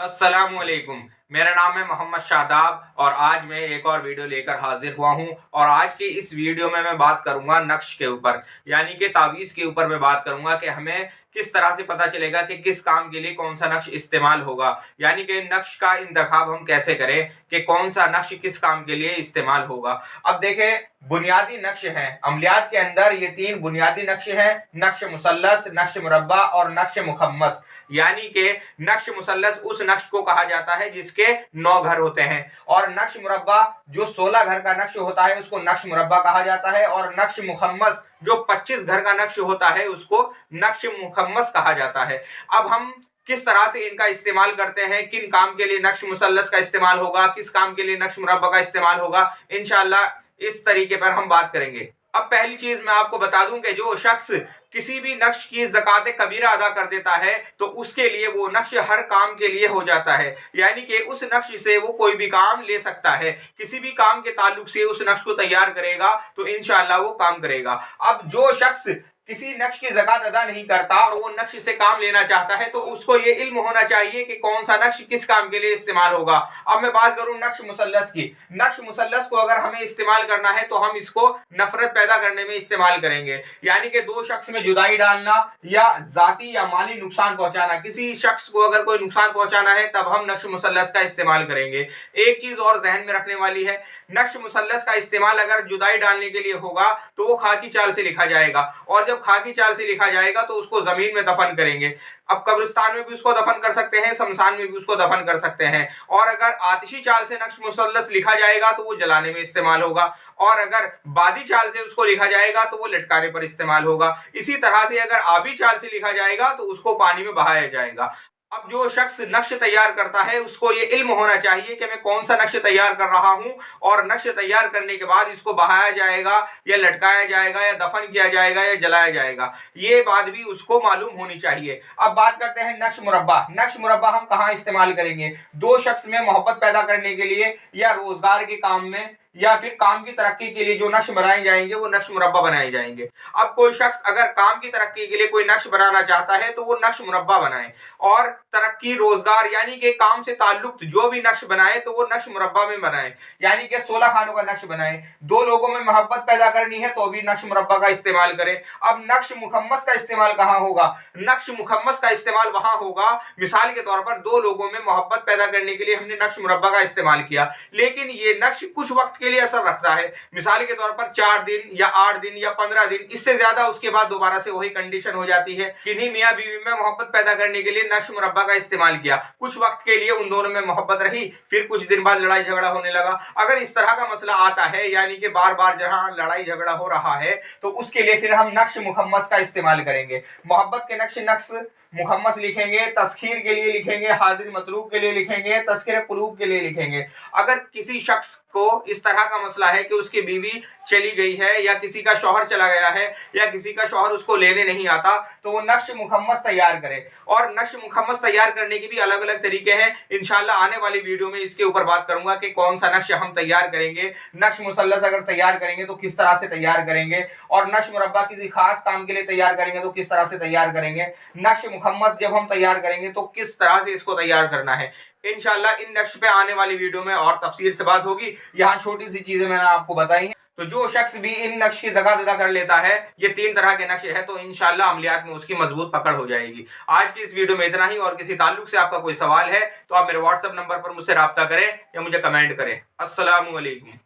अस्सलामुअलैकुम। मेरा नाम है मोहम्मद शादाब और आज मैं एक और वीडियो लेकर हाजिर हुआ हूं। और आज की इस वीडियो में मैं बात करूंगा नक्श के ऊपर, यानी कि तावीज़ के ऊपर मैं बात करूंगा कि हमें किस तरह से पता चलेगा कि किस काम के लिए कौन सा नक्श इस्तेमाल होगा, यानी कि नक्श का इंतखाब हम कैसे करें कि कौन सा नक्श किस काम के लिए इस्तेमाल होगा। अब देखें, बुनियादी नक्श हैं अमलियात के अंदर, ये तीन बुनियादी नक्श हैं: नक्श मुसल्लस, नक्श मुरब्बा और नक्श मुखम्मस। यानी कि नक्श मुसल्लस उस नक्श को कहा जाता है जिसके 9 घर होते हैं, और नक्श मुरब्बा जो 16 घर का नक्श होता है उसको नक्श मुरब्बा कहा जाता है, और नक्श मुखम्मस जो 25 घर का नक्श होता है उसको नक्श मुखम्मस कहा जाता है। अब हम किस तरह से इनका इस्तेमाल करते हैं, किन काम के लिए नक्श मुसल्लस का इस्तेमाल होगा, किस काम के लिए नक्श मुरब्बा का इस्तेमाल होगा, इंशाअल्लाह इस तरीके पर हम बात करेंगे। अब पहली चीज मैं आपको बता दूं कि जो शख्स किसी भी नक्श की ज़कात कबीरा अदा कर देता है तो उसके लिए वो नक्श हर काम के लिए हो जाता है, यानी कि उस नक्श से वो कोई भी काम ले सकता है। किसी भी काम के ताल्लुक से उस नक्श को तैयार करेगा तो इंशाअल्लाह वो काम करेगा। अब जो शख्स किसी नक्श की ज़कात अदा नहीं करता और वो नक्श से काम लेना चाहता है तो उसको ये इल्म होना चाहिए कि कौन सा नक्श किस काम के लिए इस्तेमाल होगा। अब मैं बात करूं नक्श मुसल्लस की। नक्श मुसल्लस को अगर हमें इस्तेमाल करना है तो हम इसको नफरत पैदा करने में इस्तेमाल करेंगे, यानी कि दो शख्स में जुदाई डालना या जाती या माली नुकसान पहुंचाना। किसी शख्स को अगर कोई नुकसान पहुंचाना है तब हम नक्श मुसल्लस का इस्तेमाल करेंगे। एक चीज और जहन में रखने वाली है, नक्श मुसल्लस का इस्तेमाल अगर जुदाई डालने के लिए होगा तो वो खाकी चाल से लिखा जाएगा, और जब खाकी चाल से लिखा जाएगा तो उसको जमीन में दफन करेंगे। अब कब्रिस्तान में भी उसको दफन कर सकते हैं, शमशान में भी उसको दफन कर सकते हैं। और अगर आतिशी चाल से नक्श मुसल्लस लिखा जाएगा तो वो जलाने में इस्तेमाल होगा, और अगर बादी चाल से उसको लिखा जाएगा तो वो लटकाने पर इस्तेमाल होगा। इसी तरह से अगर आबी चाल से लिखा जाएगा तो उसको पानी में बहाया जाएगा। अब जो शख्स नक्श तैयार करता है उसको ये इल्म होना चाहिए कि मैं कौन सा नक्श तैयार कर रहा हूं, और नक्श तैयार करने के बाद इसको बहाया जाएगा या लटकाया जाएगा या दफन किया जाएगा या जलाया जाएगा, ये बात भी उसको मालूम होनी चाहिए। अब बात करते हैं नक्श मुरब्बा। नक्श मुरब्बा हम कहाँ इस्तेमाल करेंगे? दो शख्स में मोहब्बत पैदा करने के लिए या रोजगार के काम में या फिर काम की तरक्की के लिए जो नक्श बनाए जाएंगे वो नक्श मुरब्बा बनाए जाएंगे। अब कोई शख्स अगर काम की तरक्की के लिए कोई नक्श बनाना चाहता है तो वो नक्श मुरब्बा बनाए, और तरक्की रोजगार यानी कि काम से ताल्लुक जो भी नक्श बनाए तो वो नक्श मुरब्बा में बनाए, यानी कि 16 खानों का नक्श बनाए। दो लोगों में मोहब्बत पैदा करनी है तो भी नक्श मुरब्बा का इस्तेमाल करें। अब नक्श मुखम्मस का इस्तेमाल कहाँ होगा? नक्श मुखम्मस का इस्तेमाल वहां होगा, मिसाल के तौर पर दो लोगों में मोहब्बत पैदा करने के लिए हमने नक्श मुरब्बा का इस्तेमाल किया, लेकिन ये नक्श कुछ वक्त के लिए असर रखता है। मिसाल के तौर पर 4 दिन या 8 दिन या 15 दिन, इससे ज्यादा उसके बाद दोबारा से वही कंडीशन हो जाती है। किन्हीं मियां बीवी में मोहब्बत पैदा करने के लिए नक्श मुरब्बा का इस्तेमाल किया, कुछ वक्त के लिए उन दोनों में मोहब्बत रही, फिर कुछ दिन बाद लड़ाई झगड़ा होने लगा। अगर इस तरह का मसला आता है, यानी कि बार बार जहां लड़ाई झगड़ा हो रहा है, तो उसके लिए फिर हम नक्श मुखम्मस का इस्तेमाल करेंगे। मोहब्बत के नक्श मुखम्मस लिखेंगे, तस्खीर के लिए लिखेंगे, हाजिर मतलूब के लिए लिखेंगे, तस्खीर कुलूब के लिए लिखेंगे। अगर किसी शख्स को इस तरह का मसला है कि उसकी बीवी चली गई है या किसी का शौहर चला गया है या किसी का शौहर उसको लेने नहीं आता, तो वो नक्श मुखम्मस तैयार करे। और नक्श मुखम्मस तैयार करने की भी अलग अलग तरीके हैं। इंशाल्लाह आने वाली वीडियो में इसके ऊपर बात करूंगा कि कौन सा नक्श हम तैयार करेंगे। नक्श मुसल्लस अगर तैयार करेंगे तो किस तरह से तैयार करेंगे, और नक्श मुरब्बा किसी खास काम के लिए तैयार करेंगे तो किस तरह से तैयार करेंगे। नक्श मुखम्मस जब हम तैयार करेंगे तो किस तरह से इसको तैयार करना है। इंशाल्लाह इन नक्श पे आने वाली वीडियो में और तफसील से बात होगी। यहाँ छोटी सी चीजें मैंने आपको बताई हैं। तो जो शख्स भी इन नक्श की ज़कात अदा कर लेता है, ये 3 तरह के नक्श है, तो इंशाल्लाह अमलियात में उसकी मजबूत पकड़ हो जाएगी। आज की इस वीडियो में इतना ही, और किसी ताल्लुक से आपका कोई सवाल है तो आप मेरे व्हाट्सएप नंबर पर मुझसे राब्ता करें या मुझे कमेंट करें। अस्सलामु अलैकुम।